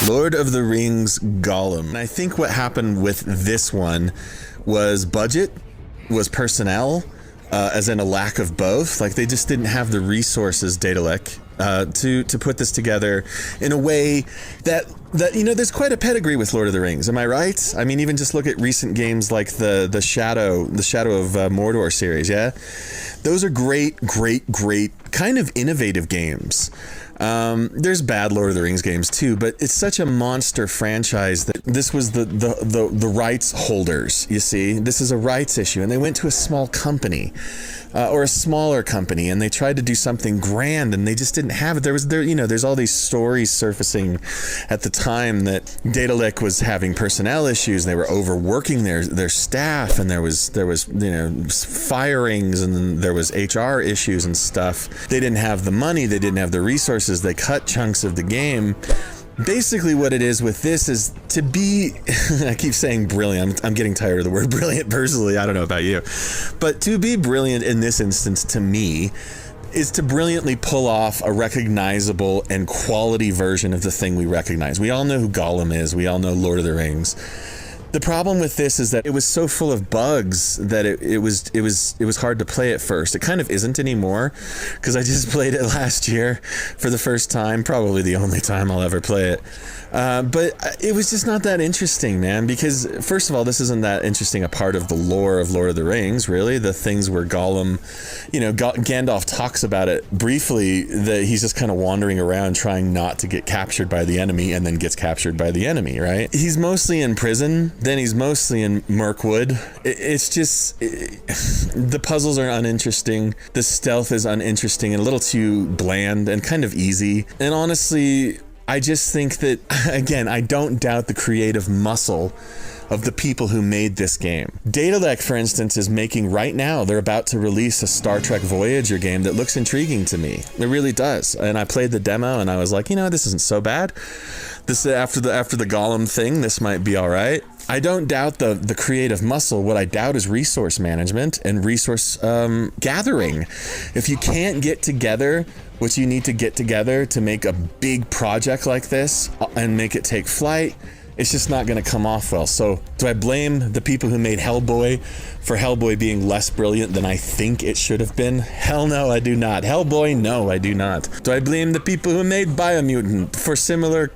Lord of the Rings Gollum. And I think what happened with this one was budget, was personnel, as in a lack of both. Like, they just didn't have the resources, Daedalic, to put this together in a way that you know, there's quite a pedigree with Lord of the Rings. Am I right? I mean, even just look at recent games like the Shadow of Mordor series. Yeah, those are great kind of innovative games. There's bad Lord of the Rings games too, but it's such a monster franchise that this was the rights holders. You see, this is a rights issue, and they went to a small company. Or a smaller company, and they tried to do something grand, and they just didn't have it. There's all these stories surfacing at the time that Daedalic was having personnel issues. They were overworking their staff, and there was firings, and then there was HR issues and stuff. They didn't have the money, they didn't have the resources. They cut chunks of the game. Basically what it is with this is to be, I keep saying brilliant, I'm getting tired of the word brilliant personally, I don't know about you, but to be brilliant in this instance to me is to brilliantly pull off a recognizable and quality version of the thing we recognize. We all know who Gollum is, we all know Lord of the Rings. The problem with this is that it was so full of bugs that it was hard to play at first. It kind of isn't anymore, because I just played it last year for the first time, probably the only time I'll ever play it. But it was just not that interesting, man, because first of all, this isn't that interesting a part of the lore of Lord of the Rings, really. The things where Gollum, Gandalf talks about it briefly, that he's just kind of wandering around trying not to get captured by the enemy, and then gets captured by the enemy, right? He's mostly in prison, then he's mostly in Mirkwood. It's just, the puzzles are uninteresting, the stealth is uninteresting and a little too bland and kind of easy. And honestly, I just think that, again, I don't doubt the creative muscle of the people who made this game. Daedalic, for instance, is making right now, they're about to release a Star Trek Voyager game that looks intriguing to me. It really does. And I played the demo and I was like, this isn't so bad. This after the Gollum thing, this might be all right. I don't doubt the creative muscle. What I doubt is resource management and resource gathering. If you can't get together what you need to get together to make a big project like this and make it take flight, it's just not going to come off well. So do I blame the people who made Hellboy for Hellboy being less brilliant than I think it should have been? Hell no, I do not. Hellboy, no, I do not. Do I blame the people who made Biomutant for similar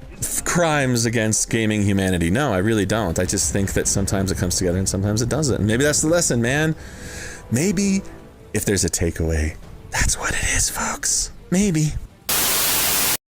crimes against gaming humanity? No, I really don't. I just think that sometimes it comes together and sometimes it doesn't. And maybe that's the lesson, man. Maybe if there's a takeaway, that's what it is, folks. Maybe.